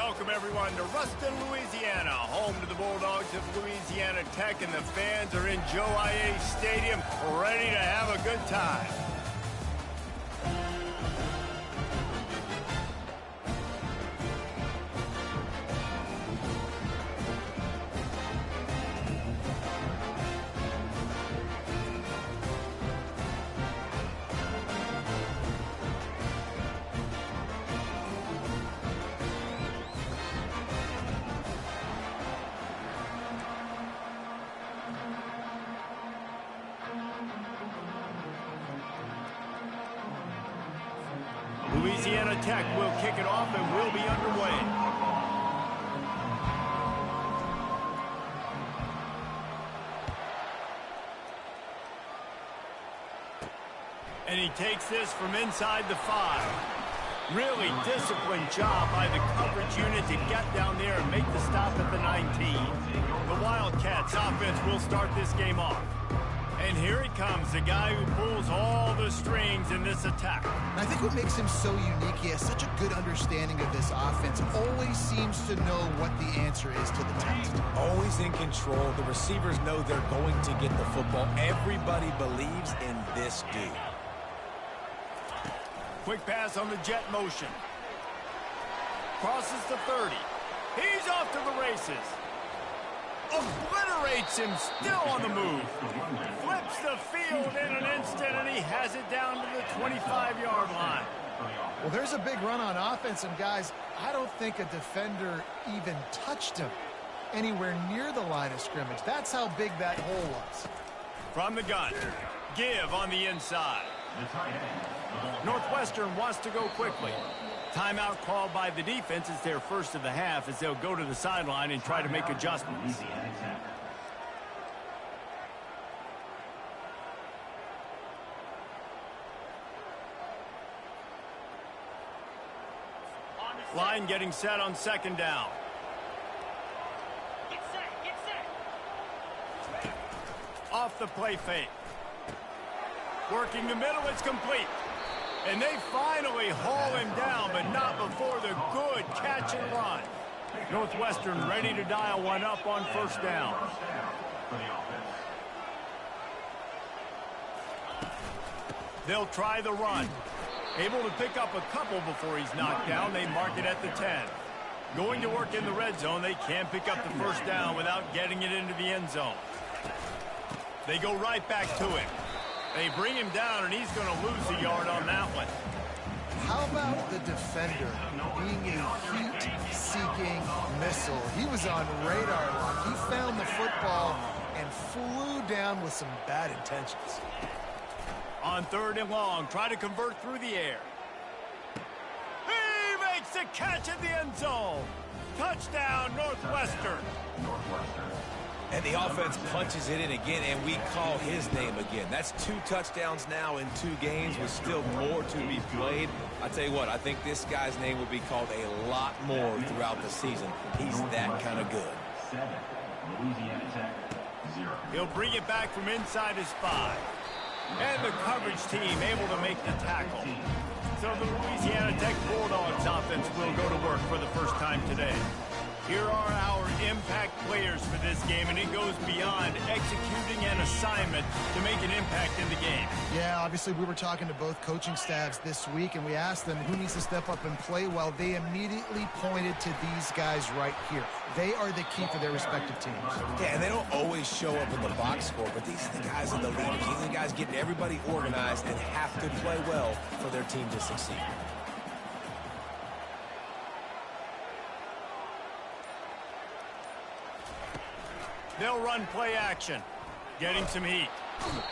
welcome everyone to Ruston, Louisiana, home to the Bulldogs of Louisiana Tech, and the fans are in Joe IA Stadium ready to have a good time. Louisiana Tech will kick it off and will be underway. And he takes this from inside the 5. Really disciplined job by the coverage unit to get down there and make the stop at the 19. The Wildcats offense will start this game off. And here he comes, the guy who pulls all the strings in this attack. I think what makes him so unique, he has such a good understanding of this offense. Always seems to know what the answer is to the test. Always in control. The receivers know they're going to get the football. Everybody believes in this dude. Quick pass on the jet motion. Crosses the 30. He's off to the races. Obliterates him, still on the move. Flips the field in an instant, and he has it down to the 25-yard line. Well, there's a big run on offense, and guys, I don't think a defender even touched him anywhere near the line of scrimmage. That's how big that hole was. From the gun, give on the inside. Northwestern wants to go quickly. Timeout called by the defense. It's their first of the half as they'll go to the sideline and try to make adjustments. Line getting set on second down. Get set. Off the play fake. Working the middle, it's complete. And they finally haul him down, but not before the good catch and run. Northwestern ready to dial one up on first down. They'll try the run. Able to pick up a couple before he's knocked down. They mark it at the 10. Going to work in the red zone. They can't pick up the first down without getting it into the end zone. They go right back to him. They bring him down, and he's going to lose a yard on that one. How about the defender being a heat-seeking missile? He was on radar lock. He found the football and flew down with some bad intentions. On third and long, try to convert through the air. He makes the catch at the end zone. Touchdown, Northwestern. And the offense punches it in again, and we call his name again. That's 2 touchdowns now in 2 games with still more to be played. I tell you what, I think this guy's name will be called a lot more throughout the season. He's that kind of good. He'll bring it back from inside his 5. And the coverage team able to make the tackle. So the Louisiana Tech Bulldogs offense will go to work for the first time today. Here are our impact players for this game, and it goes beyond executing an assignment to make an impact in the game. Yeah, obviously we were talking to both coaching staffs this week, and we asked them who needs to step up and play well. They immediately pointed to these guys right here. They are the key for their respective teams. Yeah, and they don't always show up in the box score, but these are the guys in the leaders. These are the guys getting everybody organized and have to play well for their team to succeed. They'll run play action, getting some heat.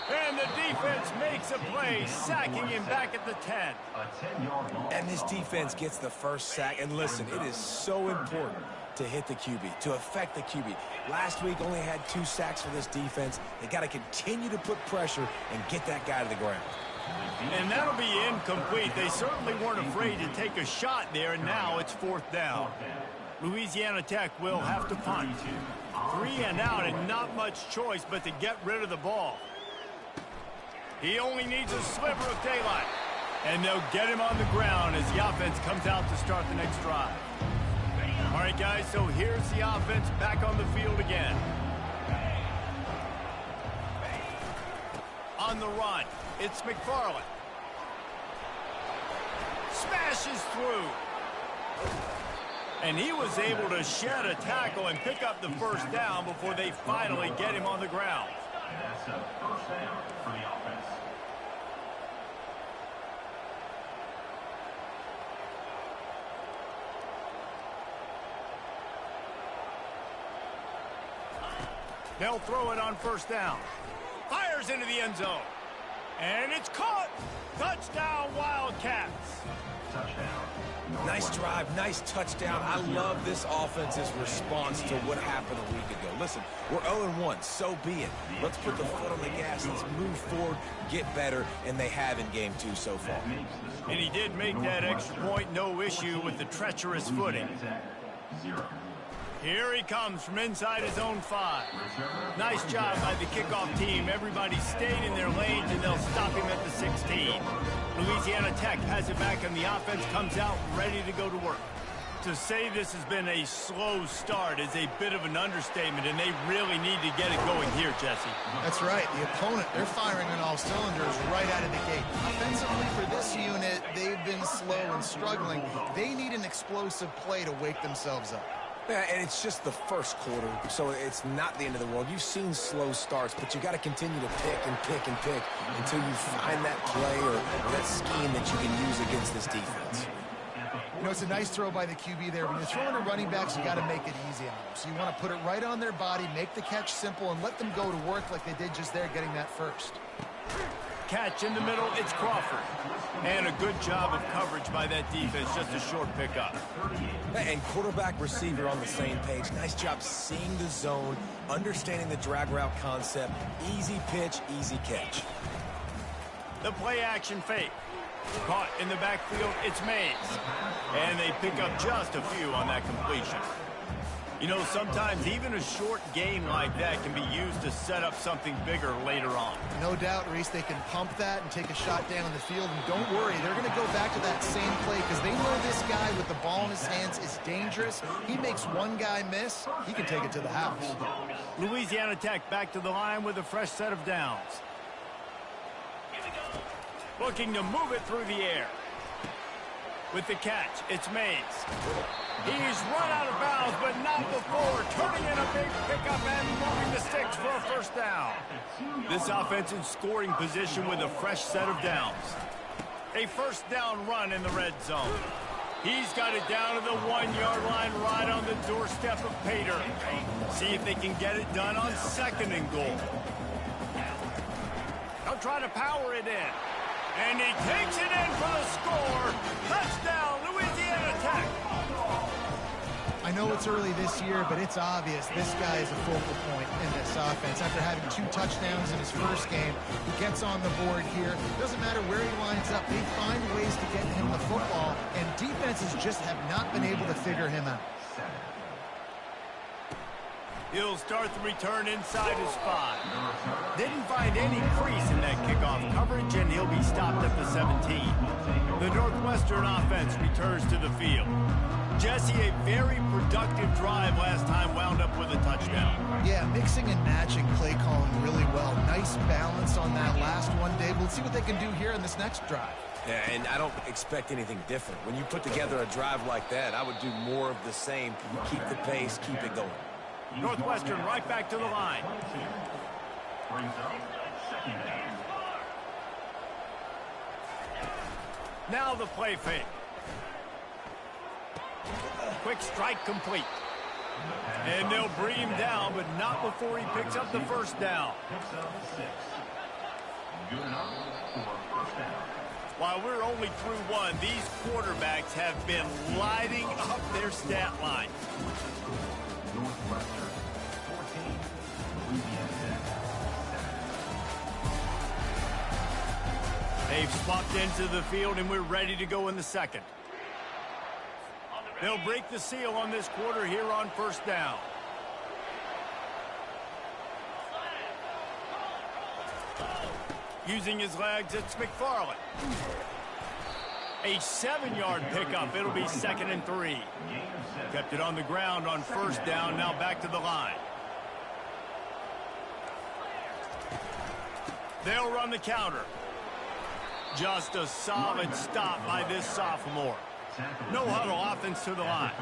And the defense makes a play, sacking him back at the 10. And this defense gets the first sack. And listen, it is so important to hit the QB, to affect the QB. Last week only had 2 sacks for this defense. They got to continue to put pressure and get that guy to the ground. And that'll be incomplete. They certainly weren't afraid to take a shot there, and now it's 4th down. Louisiana Tech will have to punt. 3 and out, and not much choice but to get rid of the ball. He only needs a sliver of daylight. And they'll get him on the ground as the offense comes out to start the next drive. All right, guys, so here's the offense back on the field again. On the run, it's McFarland. Smashes through. And he was able to shed a tackle and pick up the first down before they finally get him on the ground. That's a first down for the offense. They'll throw it on first down. Fires into the end zone. And it's caught. Touchdown, Wildcats. Touchdown. Nice drive, nice touchdown. I love this offense's response to what happened a week ago. Listen, we're 0-1, so be it. Let's put the foot on the gas, let's move forward, get better, and they have in game 2 so far. And he did make that extra point, no issue with the treacherous footing. Here he comes from inside his own 5. Nice job by the kickoff team. Everybody stayed in their lanes, and they'll stop him at the 16. Louisiana Tech has it back, and the offense comes out ready to go to work. To say this has been a slow start is a bit of an understatement, and they really need to get it going here, Jesse. That's right. The opponent, they're firing on all cylinders right out of the gate. Offensively for this unit, they've been slow and struggling. They need an explosive play to wake themselves up. Yeah, and it's just the first quarter, so it's not the end of the world. You've seen slow starts, but you got to continue to pick and pick and pick until you find that play or that scheme that you can use against this defense. You know, it's a nice throw by the QB there. When you're throwing to running backs, you got to make it easy on them. So you want to put it right on their body, make the catch simple, and let them go to work like they did just there, getting that first. Catch in the middle, it's Crawford. And a good job of coverage by that defense, just a short pickup. And quarterback receiver on the same page. Nice job seeing the zone, understanding the drag route concept. Easy pitch, easy catch. The play action fake. Caught in the backfield, it's Mays. And they pick up just a few on that completion. You know, sometimes even a short game like that can be used to set up something bigger later on. No doubt, Reese, they can pump that and take a shot down the field. And don't worry, they're going to go back to that same play because they know this guy with the ball in his hands is dangerous. He makes one guy miss, he can take it to the house. Louisiana Tech back to the line with a fresh set of downs. Looking to move it through the air. With the catch, it's Mays. He's run out of bounds, but not before. Turning in a big pickup and moving the sticks for a first down. This offense in scoring position with a fresh set of downs. A first down run in the red zone. He's got it down to the 1-yard line right on the doorstep of Pater. See if they can get it done on 2nd and goal. They'll try to power it in. And he takes it in for the score. Touchdown, Louisiana Tech. I know it's early this year, but it's obvious this guy is a focal point in this offense. After having 2 touchdowns in his first game, he gets on the board here. Doesn't matter where he lines up. They find ways to get him the football, and defenses just have not been able to figure him out. He'll start the return inside his 5. Didn't find any crease in that kickoff coverage, and he'll be stopped at the 17. The Northwestern offense returns to the field. Jesse, a very productive drive last time wound up with a touchdown. Yeah, mixing and matching play calling really well. Nice balance on that last one, Dave. We'll see what they can do here in this next drive. Yeah, and I don't expect anything different. When you put together a drive like that, I would do more of the same. Keep the pace, keep it going. Northwestern right back to the line. Now the play fake. Quick strike complete. And they'll bring him down, but not before he picks up the first down. While we're only through 1, these quarterbacks have been lighting up their stat line. Northwestern 14, Louisiana Tech 7. They've swapped into the field, and we're ready to go in the 2nd. They'll break the seal on this quarter here on first down. Using his legs, it's McFarland. A 7-yard pickup. It'll be 2nd and 3. Kept it on the ground on 1st down. Now back to the line. They'll run the counter. Just a solid stop by this sophomore. No huddle offense to the line.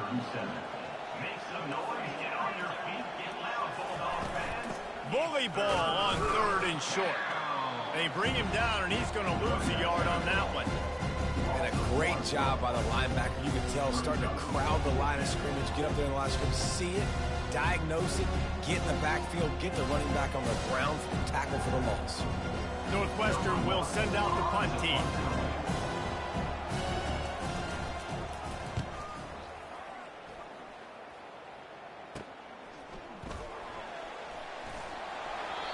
Bully ball on 3rd and short. They bring him down, and he's going to lose a yard on that one. And a great job by the linebacker. You can tell starting to crowd the line of scrimmage, get up there in the line of scrimmage, see it, diagnose it, get in the backfield, get the running back on the ground, tackle for the loss. Northwestern will send out the punt team.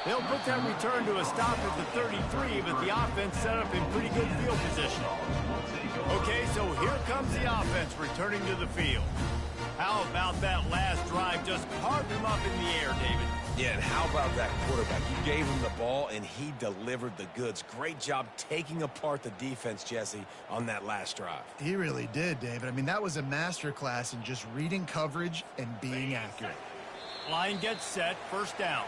They'll put that return to a stop at the 33, but the offense set up in pretty good field position. Okay, so here comes the offense returning to the field. How about that last drive? Just carved him up in the air, David. Yeah, and how about that quarterback? You gave him the ball, and he delivered the goods. Great job taking apart the defense, Jesse, on that last drive. He really did, David. I mean, that was a masterclass in just reading coverage and being accurate. Line gets set, 1st down.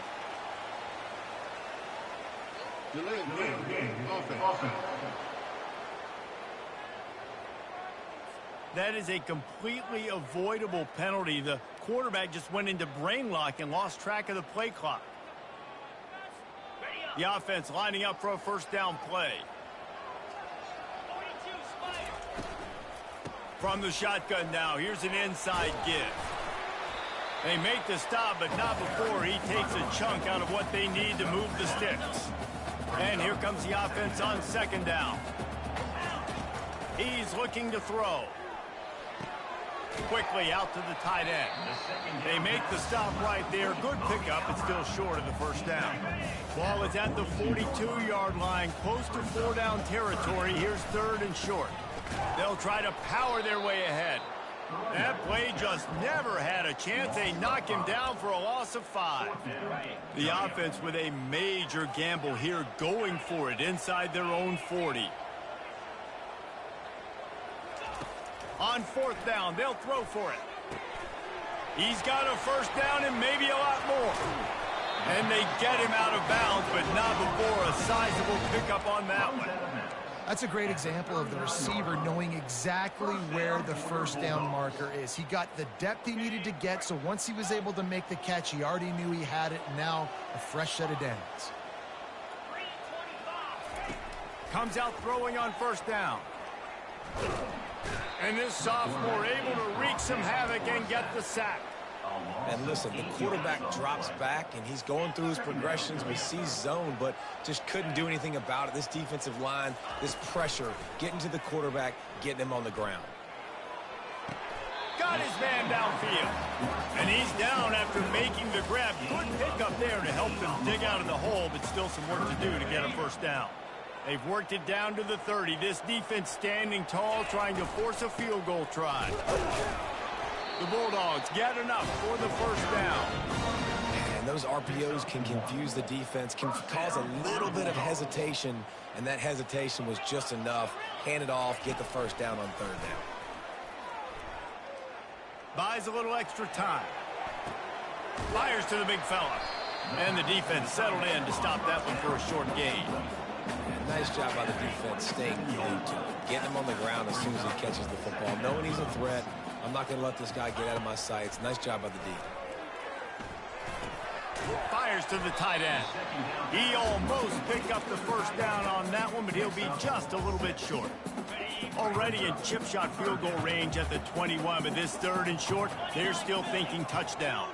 That is a completely avoidable penalty. The quarterback just went into brain lock and lost track of the play clock. The offense lining up for a 1st down play. From the shotgun now, here's an inside give. They make the stop, but not before he takes a chunk out of what they need to move the sticks. And here comes the offense on 2nd down. He's looking to throw. Quickly out to the tight end. They make the stop right there. Good pickup, but still short of the 1st down. Ball is at the 42-yard line, close to 4-down territory. Here's 3rd and short. They'll try to power their way ahead. That play just never had a chance. They knock him down for a loss of 5. The offense with a major gamble here, going for it inside their own 40. On 4th down, they'll throw for it. He's got a 1st down and maybe a lot more. And they get him out of bounds, but not before a sizable pickup on that one. That's a great example of the receiver knowing exactly where the 1st down marker is. He got the depth he needed to get, so once he was able to make the catch, he already knew he had it. Now, a fresh set of downs. Comes out throwing on 1st down. And this sophomore able to wreak some havoc and get the sack. And listen, the quarterback drops back, and he's going through his progressions. We see zone, but just couldn't do anything about it. This defensive line, this pressure, getting to the quarterback, getting him on the ground. Got his man downfield. And he's down after making the grab. Good pickup there to help them dig out of the hole, but still some work to do to get a 1st down. They've worked it down to the 30. This defense standing tall, trying to force a field goal try. The Bulldogs get enough for the 1st down. And those RPOs can confuse the defense, can cause a little bit of hesitation, and that hesitation was just enough. Hand it off, get the 1st down on 3rd down. Buys a little extra time. Fires to the big fella. And the defense settled in to stop that one for a short gain. And nice job by the defense staying glued to him, getting him on the ground as soon as he catches the football, knowing he's a threat. I'm not going to let this guy get out of my sights. Nice job by the D. Fires to the tight end. He almost picked up the 1st down on that one, but he'll be just a little bit short. Already in chip shot field goal range at the 21, but this 3rd and short, they're still thinking touchdown.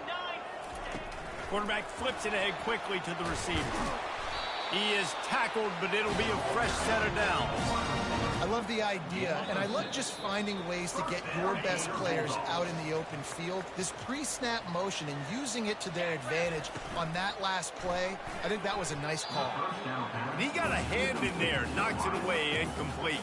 Quarterback flips it ahead quickly to the receiver. He is tackled, but it'll be a fresh set of downs. I love the idea, and I love just finding ways to get your best players out in the open field. This pre-snap motion and using it to their advantage on that last play, I think that was a nice call. He got a hand in there, knocks it away, incomplete.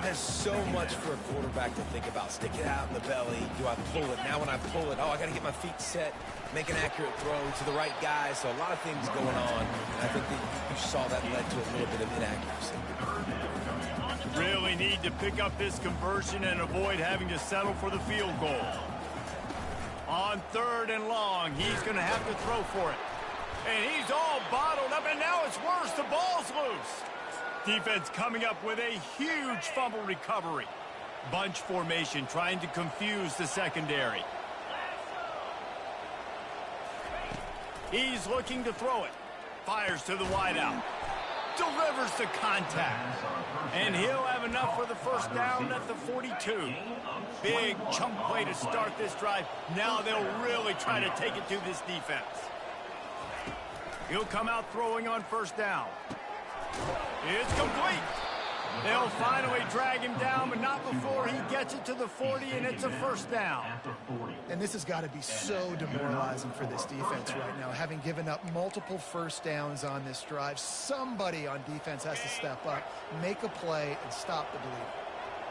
There's so much for a quarterback to think about. Stick it out in the belly. Do I pull it? Now when I pull it, oh, I got to get my feet set, make an accurate throw to the right guy. So a lot of things going on. And I think the You saw that led to a little bit of inaccuracy. Really need to pick up this conversion and avoid having to settle for the field goal. On 3rd and long, he's going to have to throw for it. And he's all bottled up, and now it's worse. The ball's loose. Defense coming up with a huge fumble recovery. Bunch formation trying to confuse the secondary. He's looking to throw it. Fires to the wideout. Delivers the contact. And he'll have enough for the first down at the 42. Big chunk play to start this drive. Now they'll really try to take it to this defense. He'll come out throwing on 1st down. It's complete. They'll finally drag him down, but not before he gets it to the 40, and it's a 1st down. And this has got to be so demoralizing for this defense right now, having given up multiple 1st downs on this drive. Somebody on defense has to step up, make a play, and stop the bleeding.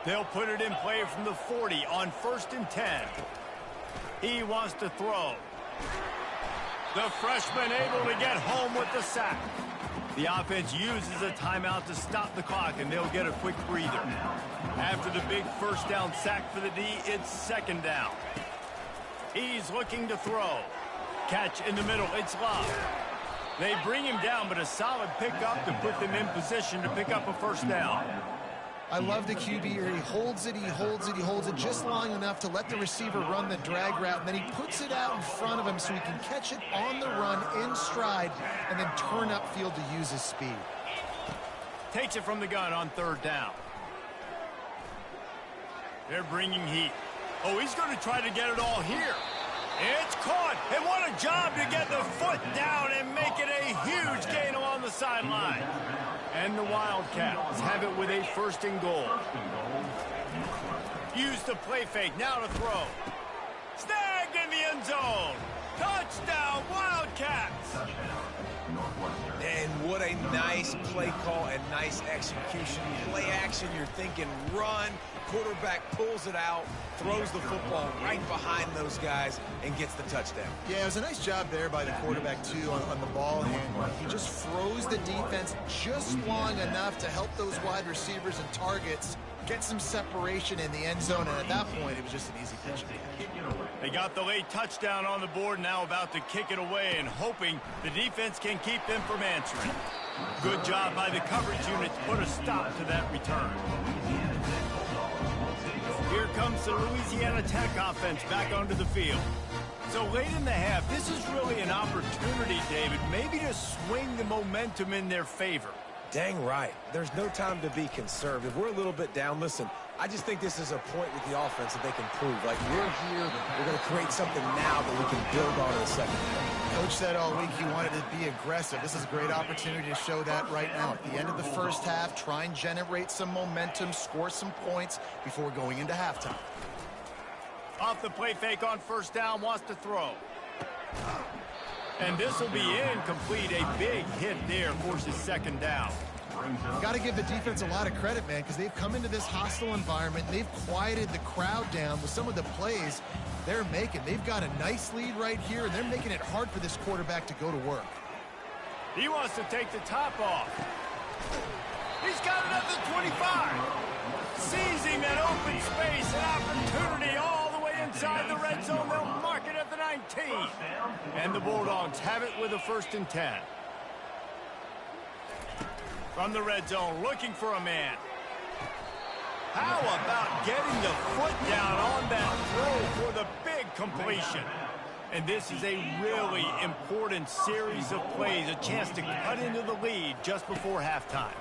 They'll put it in play from the 40 on 1st and 10. He wants to throw. The freshman able to get home with the sack. The offense uses a timeout to stop the clock, and they'll get a quick breather. After the big 1st down sack for the D, it's 2nd down. He's looking to throw. Catch in the middle. It's Love. They bring him down, but a solid pickup to put them in position to pick up a 1st down. I love the QB here. He holds it, he holds it, he holds it just long enough to let the receiver run the drag route, and then he puts it out in front of him so he can catch it on the run in stride and then turn upfield to use his speed. Takes it from the gun on 3rd down. They're bringing heat. Oh, he's going to try to get it all here. It's caught, and what a job to get the foot down and make it a huge gain along the sideline. And the Wildcats have it with a 1st and goal. Use the play fake, now to throw. Snagged in the end zone. Touchdown, Wildcats. And what a nice play call and nice execution. Play action, you're thinking run. Quarterback pulls it out, throws the football right behind those guys, and gets the touchdown. Yeah, it was a nice job there by the quarterback, too, on the ball handling. He just froze the defense just long enough to help those wide receivers and targets get some separation in the end zone, and at that point, it was just an easy pitch. They got the late touchdown on the board, now about to kick it away and hoping the defense can keep them from answering. Good job by the coverage unit to put a stop to that return. Here comes the Louisiana Tech offense back onto the field. So late in the half, this is really an opportunity, David, maybe to swing the momentum in their favor. Dang right. There's no time to be conservative. We're a little bit down. Listen, I just think this is a point with the offense that they can prove. Like, we're here, we're going to create something now that we can build on in the second half. Coach said all week he wanted to be aggressive. This is a great opportunity to show that right now. At the end of the 1st half, try and generate some momentum, score some points before going into halftime. Off the play fake on 1st down, wants to throw. And this will be incomplete. A big hit there forces 2nd down. Got to give the defense a lot of credit, man, because they've come into this hostile environment. And they've quieted the crowd down with some of the plays they're making. They've got a nice lead right here, and they're making it hard for this quarterback to go to work. He wants to take the top off. He's got it at the 25. Seizing that open space, an opportunity all the way inside the red zone. They'll mark it at the 19. And the Bulldogs have it with a 1st and 10. From the red zone, looking for a man. How about getting the foot down on that throw for the big completion? And this is a really important series of plays, a chance to cut into the lead just before halftime.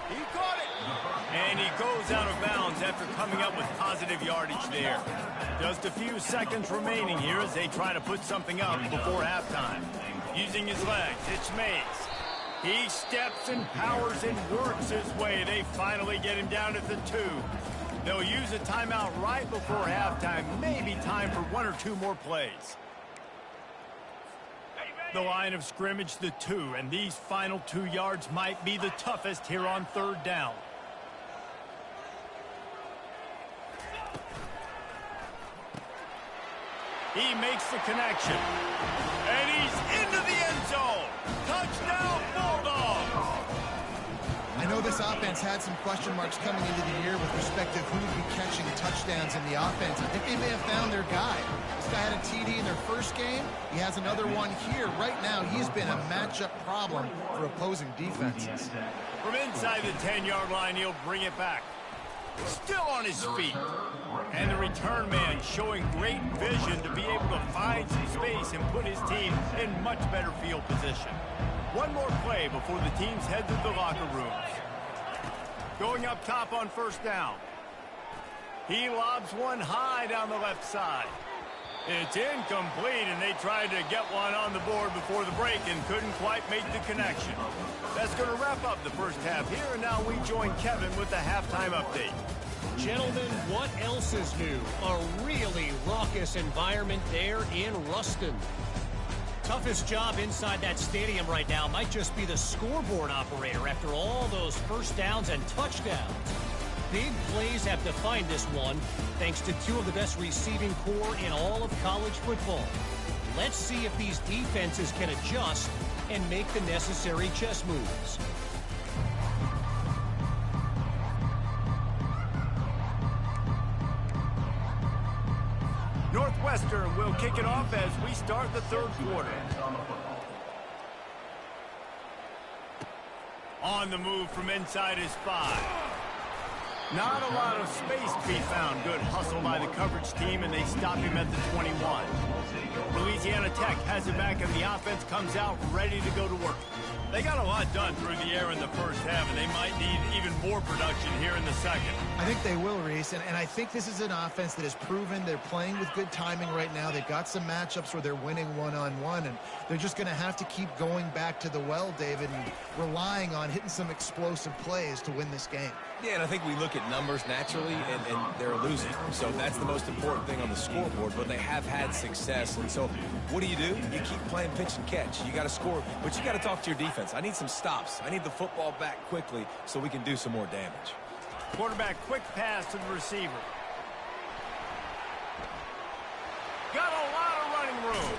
He caught it. And he goes out of bounds after coming up with positive yardage there. Just a few seconds remaining here as they try to put something up before halftime. Using his legs, it's Mays. He steps and powers and works his way. They finally get him down at the 2. They'll use a timeout right before halftime. Maybe time for 1 or 2 more plays. The line of scrimmage, the 2, and these final 2 yards might be the toughest here on 3rd down. He makes the connection. And he's into the this offense had some question marks coming into the year with respect to who would be catching touchdowns in the offense. I think they may have found their guy. This guy had a TD in their first game. He has another one here. Right now, he's been a matchup problem for opposing defenses. From inside the 10-yard line, he'll bring it back. Still on his feet. And the return man showing great vision to be able to find some space and put his team in much better field position. One more play before the teams head to the locker rooms. Going up top on first down. He lobs one high down the left side. It's incomplete, and they tried to get one on the board before the break and couldn't quite make the connection. That's going to wrap up the first half here, and now we join Kevin with the halftime update. Gentlemen, what else is new? A really raucous environment there in Ruston. Toughest job inside that stadium right now might just be the scoreboard operator after all those first downs and touchdowns. Big plays have defined this one, thanks to two of the best receiving core in all of college football. Let's see if these defenses can adjust and make the necessary chess moves. Northwestern will kick it off as we start the third quarter. On the move from inside his 5. Not a lot of space to be found. Good hustle by the coverage team, and they stop him at the 21. Louisiana Tech has it back, and the offense comes out ready to go to work. They got a lot done through the air in the first half, and they might need even more production here in the second. I think they will, Reese, and I think this is an offense that has proven they're playing with good timing right now. They've got some matchups where they're winning one-on-one, and they're just going to have to keep going back to the well, David, and relying on hitting some explosive plays to win this game. Yeah, and I think we look at numbers naturally, and they're losing. So that's the most important thing on the scoreboard, but they have had success. And so what do? You keep playing pitch and catch. You got to score, but you got to talk to your defense. I need some stops. I need the football back quickly so we can do some more damage. Quarterback quick pass to the receiver. Got a lot of running room.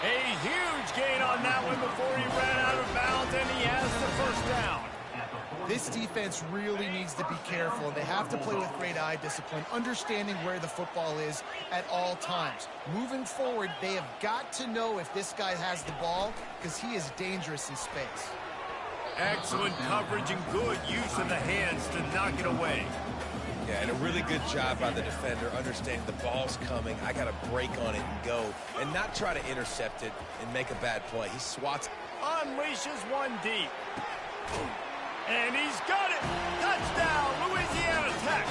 A huge gain on that one before he ran out of bounds, and he has the first down. This defense really needs to be careful. They have to play with great eye discipline, understanding where the football is at all times. Moving forward, they have got to know if this guy has the ball because he is dangerous in space. Excellent coverage and good use of the hands to knock it away. Yeah, and a really good job by the defender, understanding the ball's coming. I got to break on it and go, and not try to intercept it and make a bad play. He swats. Unleashes one deep. And he's got it! Touchdown, Louisiana Tech!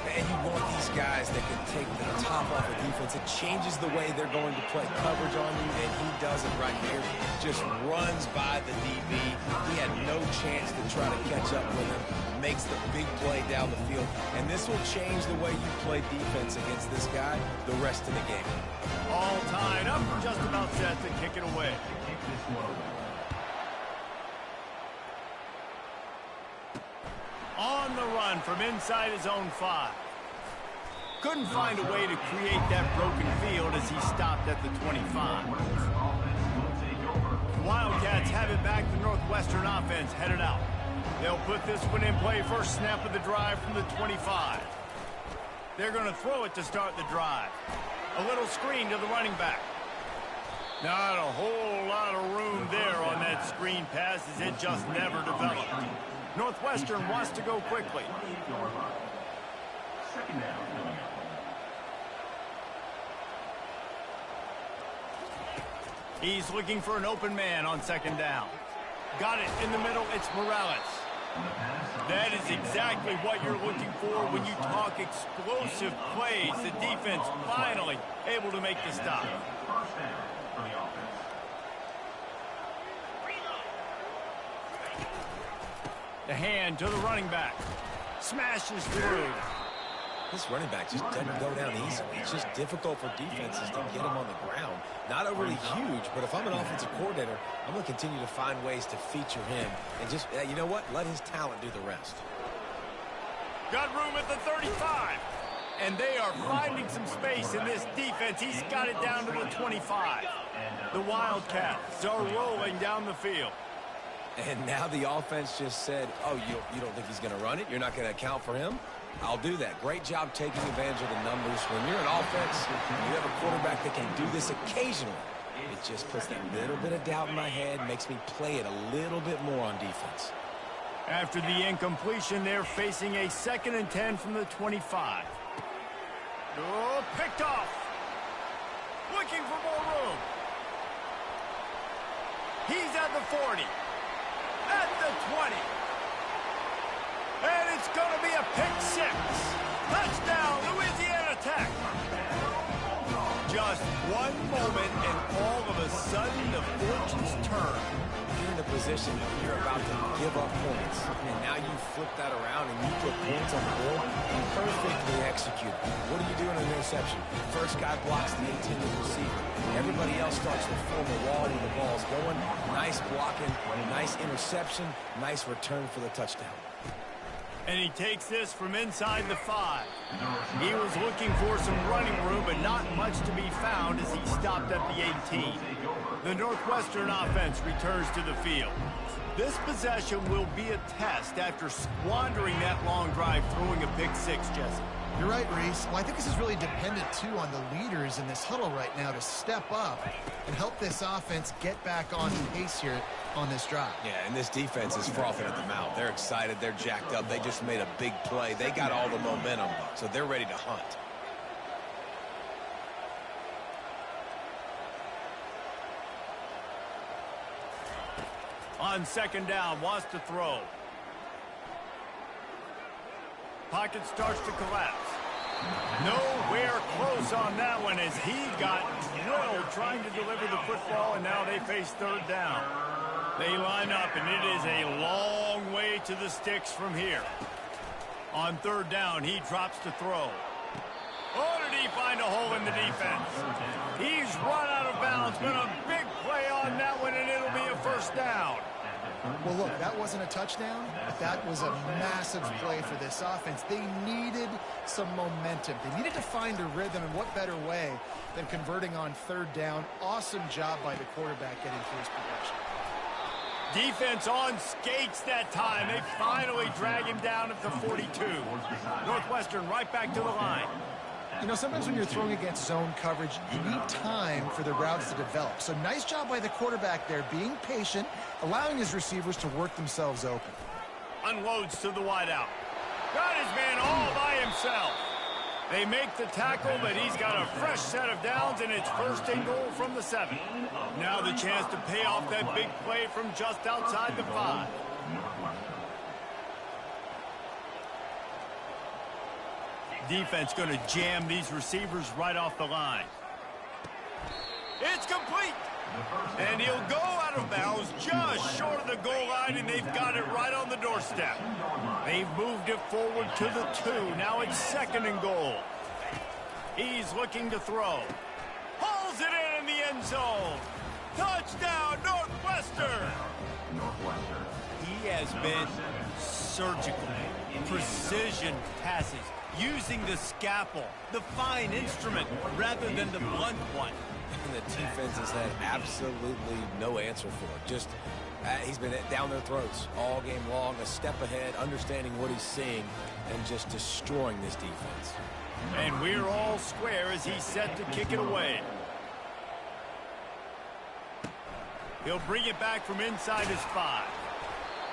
And you want these guys that can take the top off the defense. It changes the way they're going to play coverage on you, and he does it right here. Just runs by the DB. He had no chance to try to catch up with him. Makes the big play down the field. And this will change the way you play defense against this guy the rest of the game. All tied up, just about set to kick it away. On the run from inside his own 5. Couldn't find a way to create that broken field as he stopped at the 25. Wildcats have it back. The Northwestern offense headed out. They'll put this one in play first snap of the drive from the 25. They're going to throw it to start the drive. A little screen to the running back. Not a whole lot of room there on that screen pass as it just never developed. Northwestern wants to go quickly. He's looking for an open man on second down. Got it in the middle. It's Morales. That is exactly what you're looking for when you talk explosive plays. The defense finally able to make the stop. The hand to the running back. Smashes through. This running back just doesn't go down easy. It's just difficult for defenses to get him on the ground. Not overly huge, but if I'm an offensive coordinator, I'm going to continue to find ways to feature him. And just, you know what? Let his talent do the rest. Got room at the 35. And they are finding some space in this defense. He's got it down to the 25. The Wildcats are rolling down the field. And now the offense just said, oh, you don't think he's going to run it? You're not going to account for him? I'll do that. Great job taking advantage of the numbers. When you're an offense, you have a quarterback that can do this occasionally. It just puts that little bit of doubt in my head, makes me play it a little bit more on defense. After the incompletion, they're facing a 2nd and 10 from the 25. Oh, picked off. Looking for more room. He's at the 40. At the 20. And it's going to be a pick 6. Touchdown, Louisiana Tech. Just one moment, and all of a sudden, the fortunes turn. You're in a position you're about to give up points, and now you flip that around and you put points on the board. Perfectly executed. What do you do in an interception? First guy blocks the intended receiver. Everybody else starts to form a wall when the ball's going. Nice blocking, nice interception, nice return for the touchdown. And he takes this from inside the 5. He was looking for some running room, but not much to be found as he stopped at the 18. The Northwestern offense returns to the field. This possession will be a test after squandering that long drive, throwing a pick 6, Jesse. You're right, Reese. Well, I think this is really dependent, too, on the leaders in this huddle right now to step up and help this offense get back on pace here on this drive. Yeah, and this defense is frothing at the mouth. They're excited. They're jacked up. They just made a big play. They got all the momentum, so they're ready to hunt. On 2nd down, wants to throw. Pocket starts to collapse. Nowhere close on that one as he got drilled trying to deliver the football, and now they face 3rd down. They line up, and it is a long way to the sticks from here. On 3rd down, he drops to throw. Oh, did he find a hole in the defense? He's run out of bounds, but a big play on that one, and it'll be a 1st down. Well, look, that wasn't a touchdown, but that was a massive play for this offense. They needed some momentum. They needed to find a rhythm, and what better way than converting on 3rd down. Awesome job by the quarterback getting through his progression. Defense on skates that time. They finally drag him down at the 42. Northwestern right back to the line. You know, sometimes when you're throwing against zone coverage, you need time for the routes to develop. So nice job by the quarterback there, being patient, allowing his receivers to work themselves open. Unloads to the wideout. Got his man all by himself. They make the tackle, but he's got a fresh set of downs, and it's 1st and goal from the 7. Now the chance to pay off that big play from just outside the 5. Defense going to jam these receivers right off the line. It's complete. And he'll go out of bounds just short of the goal line, and they've got it right on the doorstep. They've moved it forward to the 2. Now it's 2nd and goal. He's looking to throw. Pulls it in the end zone. Touchdown, Northwestern. He has been surgical. Precision passes. Using the scalpel, the fine instrument, rather than the blunt one. And the defense has had absolutely no answer for it. Just, he's been down their throats all game long, a step ahead, understanding what he's seeing, and just destroying this defense. And we're all square as he's set to kick it away. He'll bring it back from inside his 5.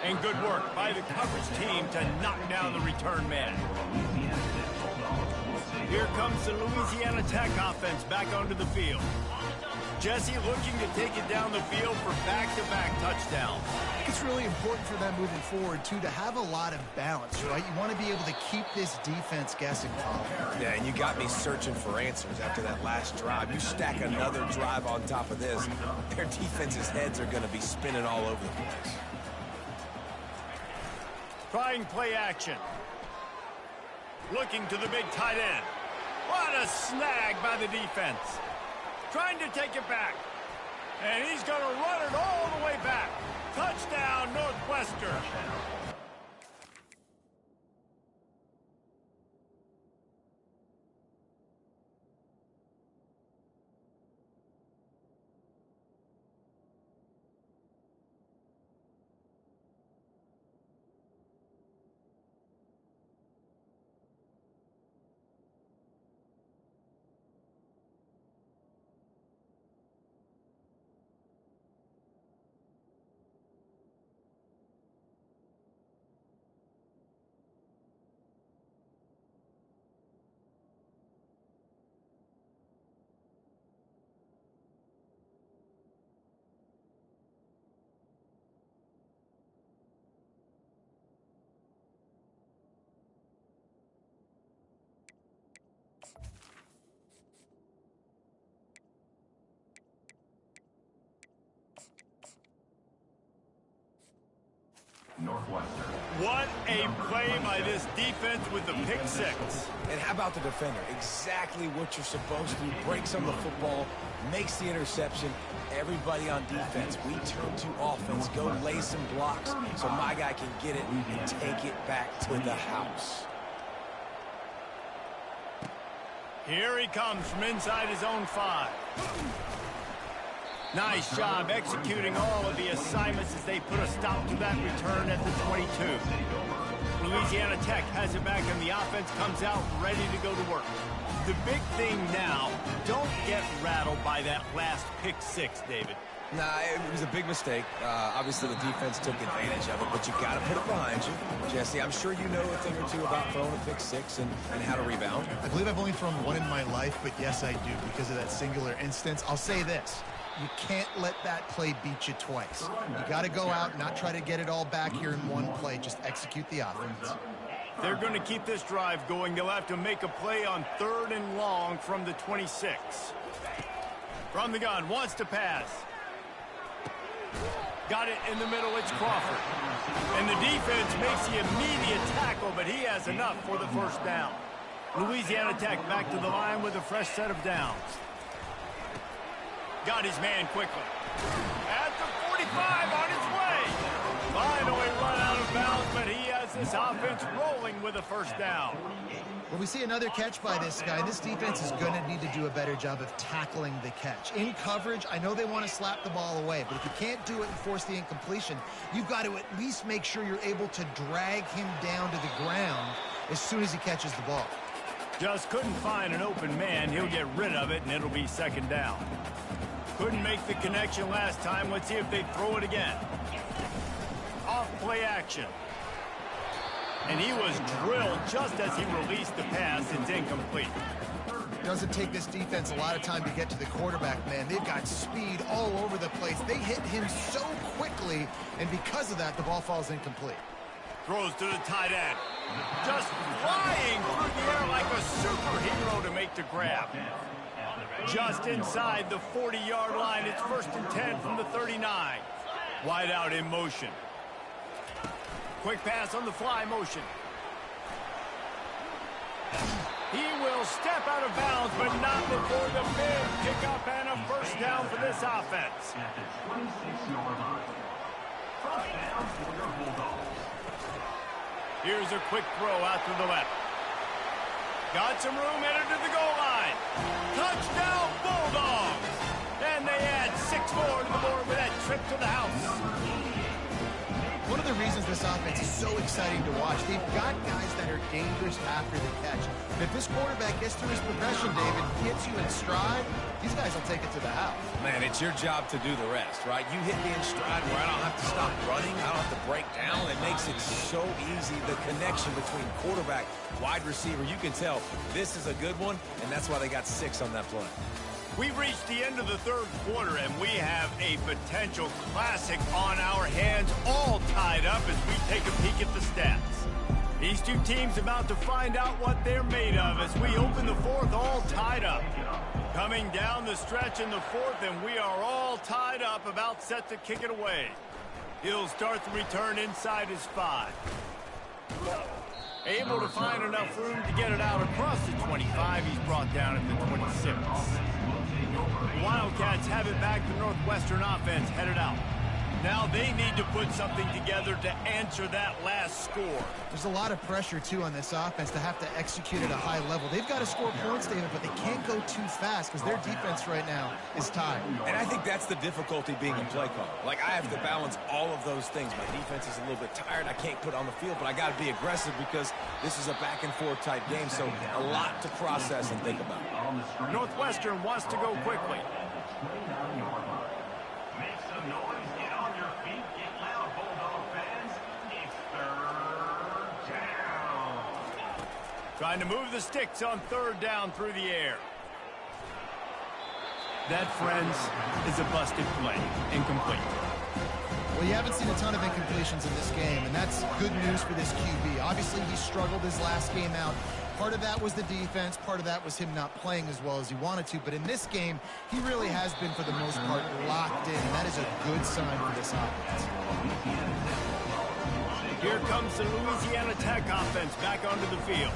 And good work by the coverage team to knock down the return man. Here comes the Louisiana Tech offense back onto the field. Jesse looking to take it down the field for back-to-back touchdowns. It's really important for them moving forward, too, to have a lot of balance, right? You want to be able to keep this defense guessing, Colin. Yeah, and you got me searching for answers after that last drive. You stack another drive on top of this, their defense's heads are going to be spinning all over the place. Trying play action. Looking to the big tight end. What a snag by the defense. Trying to take it back. And he's going to run it all the way back. Touchdown, Northwestern. Northwestern. What a play by this defense with the pick six. And how about the defender? Exactly what you're supposed to do. Breaks on the football, makes the interception. Everybody on defense, we turn to offense. Go lay some blocks so my guy can get it and take it back to the house. Here he comes from inside his own 5. Nice job executing all of the assignments as they put a stop to that return at the 22. Louisiana Tech has it back and the offense comes out ready to go to work. The big thing now, don't get rattled by that last pick six, David. Nah, it was a big mistake. Obviously, the defense took advantage of it, but you got to put it behind you. Jesse, I'm sure you know a thing or two about throwing a pick six and how to rebound. I believe I've only thrown one in my life, but yes, I do because of that singular instance. I'll say this. You can't let that play beat you twice. You got to go out and not try to get it all back here in one play. Just execute the offense. They're going to keep this drive going. They'll have to make a play on 3rd and long from the 26. From the gun, wants to pass. Got it in the middle, it's Crawford. And the defense makes the immediate tackle, but he has enough for the first down. Louisiana Tech back to the line with a fresh set of downs. Got his man quickly. At the 45 on his way. Finally run out of bounds, but he has this offense rolling with a first down. Well, we see another catch by this guy. This defense is going to need to do a better job of tackling the catch. In coverage, I know they want to slap the ball away, but if you can't do it and force the incompletion, you've got to at least make sure you're able to drag him down to the ground as soon as he catches the ball. Just couldn't find an open man. He'll get rid of it, and it'll be second down. Couldn't make the connection last time. Let's see if they throw it again. Off play action. And he was drilled just as he released the pass. It's incomplete. Doesn't take this defense a lot of time to get to the quarterback, man. They've got speed all over the place. They hit him so quickly, and because of that, the ball falls incomplete. Throws to the tight end. Just flying through the air like a superhero to make the grab. Just inside the 40-yard line. It's 1st and 10 from the 39. Wide out in motion. Quick pass on the fly motion. He will step out of bounds, but not before the big pickup and a first down for this offense. At the 26-yard line. First down for your Bulldogs. Here's a quick throw out to the left. Got some room, headed to the goal line. Touchdown, Bulldogs! And they add 6 more to the board with that trip to the house. One of the reasons this offense is so exciting to watch, they've got guys that are dangerous after the catch. And if this quarterback gets through his progression, David, gets you in stride, these guys will take it to the house. Man, it's your job to do the rest, right? You hit me in stride where I don't have to stop running. I don't have to break down. It makes it so easy. The connection between quarterback, wide receiver, you can tell this is a good one, and that's why they got 6 on that play. We've reached the end of the 3rd quarter, and we have a potential classic on our hands, all tied up as we take a peek at the stats. These two teams about to find out what they're made of as we open the 4th, all tied up. Coming down the stretch in the 4th, and we are all tied up, about set to kick it away. He'll start the return inside his 5. Able to find enough room to get it out across the 25. He's brought down at the 26. The Wildcats have it back. The Northwestern offense headed out. Now they need to put something together to answer that last score. There's a lot of pressure, too, on this offense to have to execute at a high level. They've got to score points, David, but they can't go too fast because their defense right now is tired. And I think that's the difficulty being a play caller. Like, I have to balance all of those things. My defense is a little bit tired. I can't put on the field, but I got to be aggressive because this is a back-and-forth type game, so a lot to process and think about. Northwestern wants to go quickly. Make some noise, get on your feet, get loud, Bulldog fans. It's 3rd down. Trying to move the sticks on 3rd down through the air. That, friends, is a busted play. Incomplete. Well, you haven't seen a ton of incompletions in this game, and that's good news for this QB. Obviously, he struggled his last game out. Part of that was the defense. Part of that was him not playing as well as he wanted to. But in this game, he really has been, for the most part, locked in. And that is a good sign for this offense. Here comes the Louisiana Tech offense back onto the field.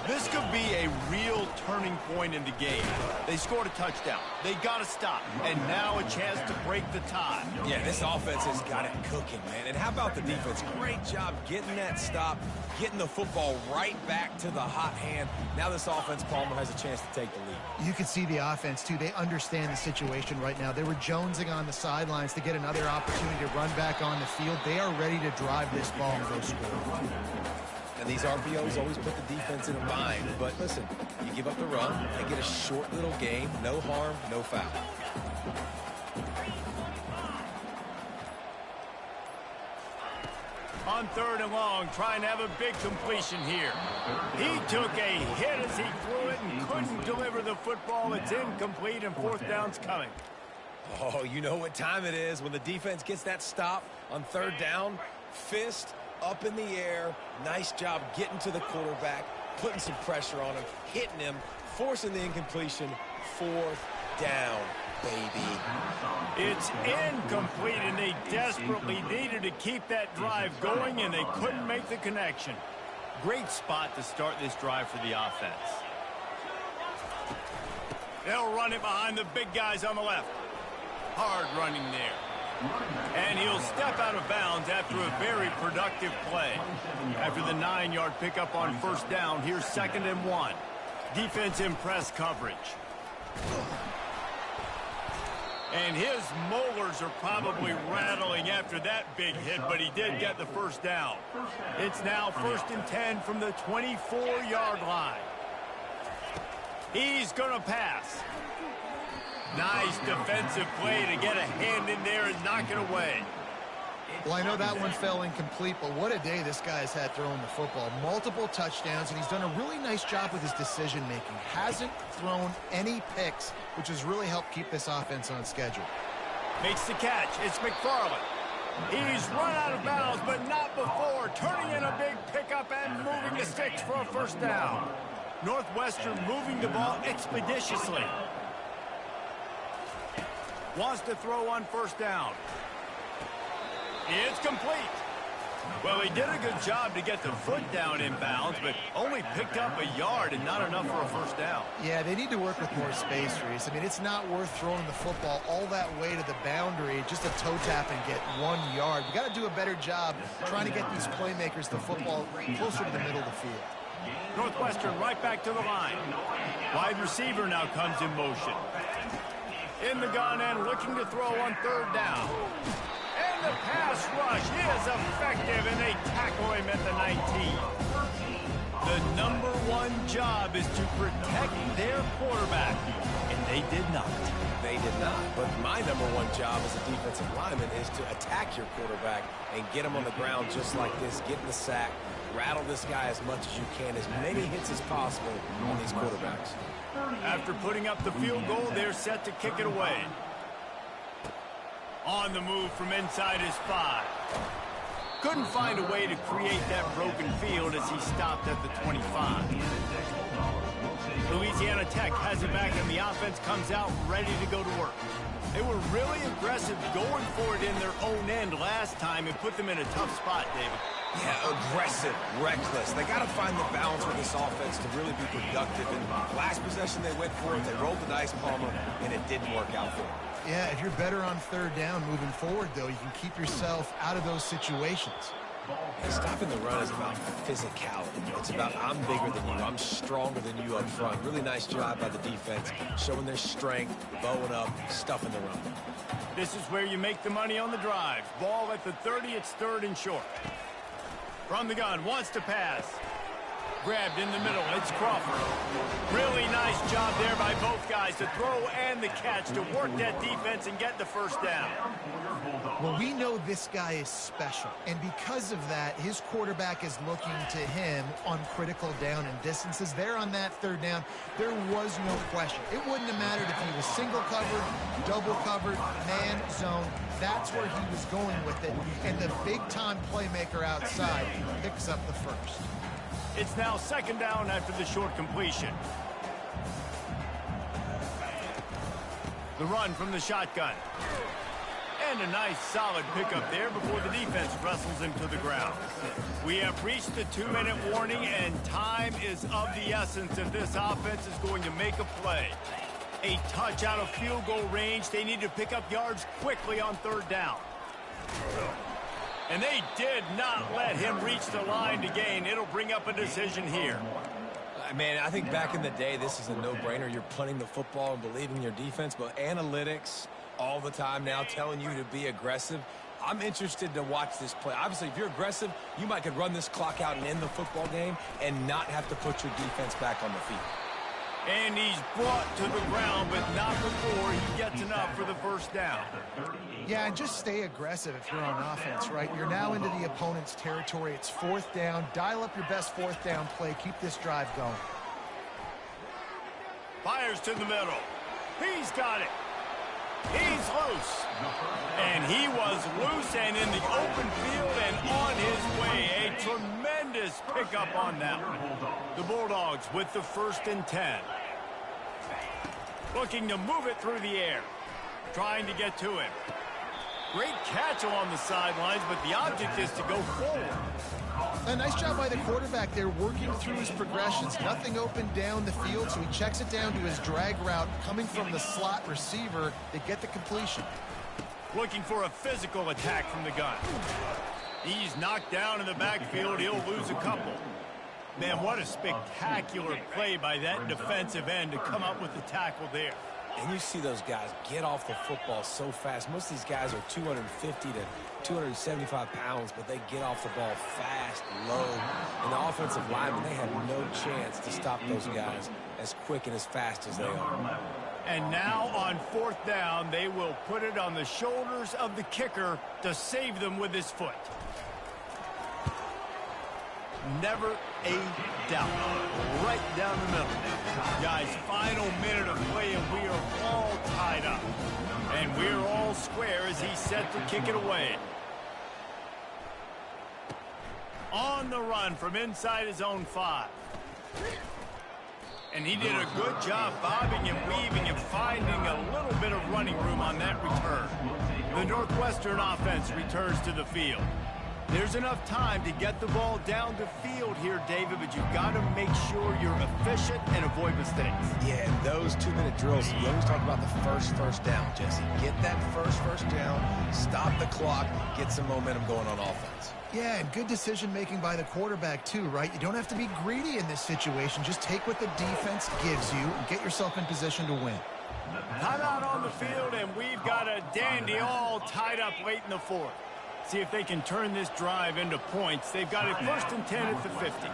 This could be a real turning point in the game. They scored a touchdown. They got to stop. And now a chance to break the tie. Yeah, this offense has got it cooking, man. And how about the defense? Great job getting that stop, getting the football right back to the hot hand. Now this offense, Palmer, has a chance to take the lead. You can see the offense, too. They understand the situation right now. They were jonesing on the sidelines to get another opportunity to run back on the field. They are ready to drive this ball and go score. And these RPOs always put the defense in a bind. But listen, you give up the run, they get a short little gain, no harm, no foul. On 3rd and long, trying to have a big completion here. He took a hit as he threw it and couldn't deliver the football. It's incomplete and 4th down's coming. Oh, you know what time it is when the defense gets that stop on 3rd down. Fist up in the air. Nice job getting to the quarterback, putting some pressure on him, hitting him, forcing the incompletion. 4th down, baby. It's incomplete, and they desperately needed to keep that drive going, and they couldn't make the connection. Great spot to start this drive for the offense. They'll run it behind the big guys on the left. Hard running there. And he'll step out of bounds after a very productive play. After the 9-yard pickup on 1st down, here's 2nd and 1. Defense in press coverage. And his molars are probably rattling after that big hit, but he did get the 1st down. It's now 1st and 10 from the 24-yard line. He's going to pass. Nice defensive play to get a hand in there and knock it away. Well, I know that one fell incomplete, but what a day this guy has had throwing the football. Multiple touchdowns, and he's done a really nice job with his decision-making. Hasn't thrown any picks, which has really helped keep this offense on schedule. Makes the catch. It's McFarland. He's run out of bounds, but not before. Turning in a big pickup and moving the sticks for a 1st down. Northwestern moving the ball expeditiously. Wants to throw on 1st down. It's complete. Well, he did a good job to get the foot down in bounds, but only picked up a yard and not enough for a 1st down. Yeah, they need to work with more space, Reese. I mean, it's not worth throwing the football all that way to the boundary, just a toe tap and get 1 yard. We got to do a better job trying to get these playmakers the football closer to the middle of the field. Northwestern right back to the line. Wide receiver now comes in motion. In the gun and looking to throw on 3rd down. And the pass rush is effective, and they tackle him at the 19. The #1 job is to protect their quarterback, and they did not. They did not. But my #1 job as a defensive lineman is to attack your quarterback and get him on the ground just like this, get in the sack, rattle this guy as much as you can, as many hits as possible on these quarterbacks. After putting up the field goal, they're set to kick it away. On the move from inside his 5. Couldn't find a way to create that broken field as he stopped at the 25. Louisiana Tech has it back, and the offense comes out ready to go to work. They were really aggressive going for it in their own end last time and put them in a tough spot, David. Yeah, aggressive, reckless. They got to find the balance with this offense to really be productive. And last possession they went for it, they rolled the dice, Palmer, and it didn't work out for them. Yeah, if you're better on 3rd down moving forward, though, you can keep yourself out of those situations. And stopping the run is about physicality. It's about I'm bigger than you. I'm stronger than you up front. Really nice job by the defense, showing their strength, bowing up, stuffing the run. This is where you make the money on the drive. Ball at the 30, it's 3rd and short. From the gun, wants to pass. Grabbed in the middle, it's Crawford. Really nice job there by both guys to throw and the catch to work that defense and get the 1st down. Well, we know this guy is special, and because of that, his quarterback is looking to him on critical down and distances. There on that 3rd down, there was no question. It wouldn't have mattered if he was single covered, double covered, man zone. That's where he was going with it, and the big-time playmaker outside picks up the 1st. It's now 2nd down after the short completion. The run from the shotgun. And a nice solid pickup there before the defense wrestles him to the ground. We have reached the 2-minute warning, and time is of the essence if this offense is going to make a play. A touch out of field goal range. They need to pick up yards quickly on 3rd down. And they did not let him reach the line to gain. It'll bring up a decision here. Man, I think back in the day, this is a no-brainer. You're punting the football and believing in your defense, but analytics all the time now telling you to be aggressive. I'm interested to watch this play. Obviously, if you're aggressive, you might could run this clock out and end the football game and not have to put your defense back on the field. And he's brought to the ground, but not before he gets enough for the 1st down. Yeah, and just stay aggressive if you're on offense, right? You're now into the opponent's territory. It's 4th down. Dial up your best 4th down play. Keep this drive going. Fires to the middle. He's got it. He's loose. And he was loose and in the open field and on his way. A tremendous pickup on that one. The Bulldogs with the 1st and 10. Looking to move it through the air. Trying to get to him. Great catch along the sidelines, but the object is to go forward. A nice job by the quarterback there, working through his progressions. Nothing open down the field, so he checks it down to his drag route coming from the slot receiver to get the completion. Looking for a physical attack from the gun. He's knocked down in the backfield. He'll lose a couple. Man, what a spectacular play by that defensive end to come up with the tackle there. And you see those guys get off the football so fast. Most of these guys are 250 to 275 pounds, but they get off the ball fast, low. And the offensive linemen, they have no chance to stop those guys as quick and as fast as they are. And now on 4th down, they will put it on the shoulders of the kicker to save them with his foot. Never a doubt. Right down the middle. Guys, final minute of play, and we are all tied up. And we're all square as he's set to kick it away. On the run from inside his own 5. And he did a good job bobbing and weaving and finding a little bit of running room on that return. The Northwestern offense returns to the field. There's enough time to get the ball down the field here, David, but you've got to make sure you're efficient and avoid mistakes. Yeah, and those 2-minute drills, you always talk about the first down, Jesse. Get that first down, stop the clock, get some momentum going on offense. Yeah, and good decision-making by the quarterback, too, right? You don't have to be greedy in this situation. Just take what the defense gives you and get yourself in position to win. Timeout on the field, and we've got a dandy all tied up late in the 4th. See if they can turn this drive into points. They've got it 1st and 10 at the 50.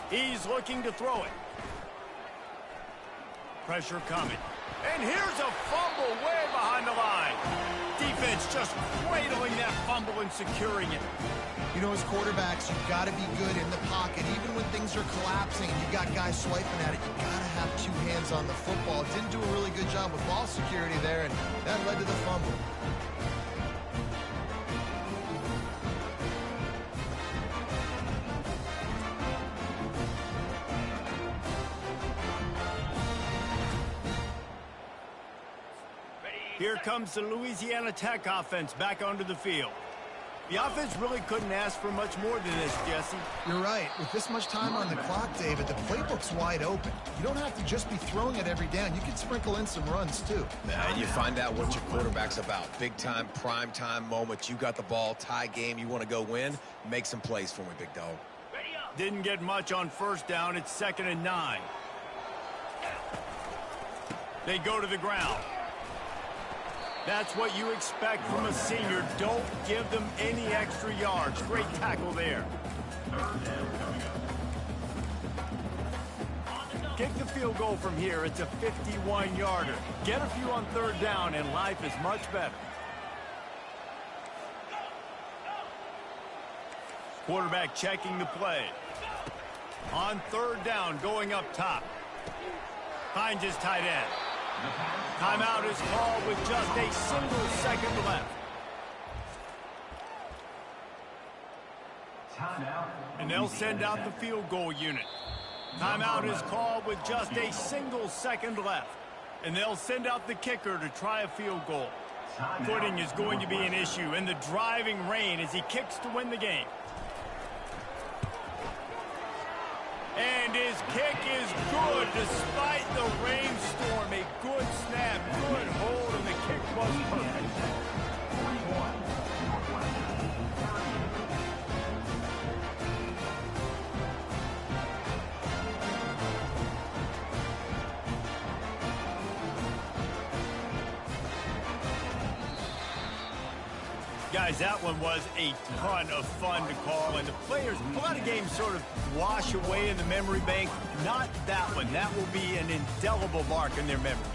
He's looking to throw it. Pressure coming. And here's a fumble way behind the line. Defense just cradling that fumble and securing it. You know, as quarterbacks, you've got to be good in the pocket. Even when things are collapsing and you've got guys swiping at it, you've got to have 2 hands on the football. Didn't do a really good job with ball security there, and that led to the fumble. Here comes the Louisiana Tech offense back onto the field. The offense really couldn't ask for much more than this, Jesse. You're right. With this much time on the clock, David, the playbook's wide open. You don't have to just be throwing it every down. You can sprinkle in some runs, too. And you find out what your quarterback's about. Big time, prime time moment. You got the ball, tie game, you want to go win. Make some plays for me, big dog. Didn't get much on 1st down. It's 2nd and 9. They go to the ground. That's what you expect from a senior. Don't give them any extra yards. Great tackle there. Kick the field goal from here. It's a 51-yarder. Get a few on 3rd down, and life is much better. Quarterback checking the play. On 3rd down, going up top. Finds his tight end. Timeout is called with just a single second left. And they'll send out the field goal unit. Timeout is called with just a single second left. And they'll send out the kicker to try a field goal. Footing is going to be an issue in the driving rain as he kicks to win the game. And his kick is good despite the rainstorm. A good snap, good hold, and the kick was perfect. Guys, that one was a ton of fun to call, and the players, a lot of games sort of wash away in the memory bank. Not that one. That will be an indelible mark in their memory.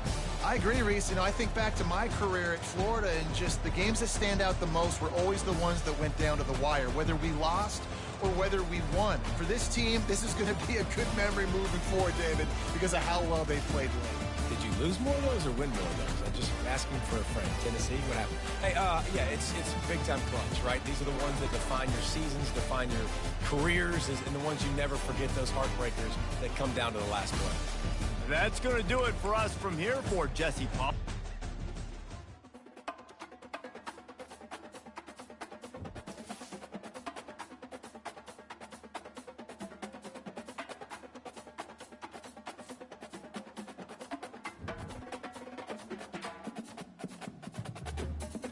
I agree, Reese. You know, I think back to my career at Florida, and just the games that stand out the most were always the ones that went down to the wire, whether we lost or whether we won. For this team, this is going to be a good memory moving forward, David, because of how well they played late. Did you lose more of those or win more of those? I'm just asking for a friend. Tennessee, what happened? Hey, yeah, it's big-time clutch, right? These are the ones that define your seasons, define your careers, and the ones you never forget, those heartbreakers that come down to the last play. That's going to do it for us from here for Jesse Paul.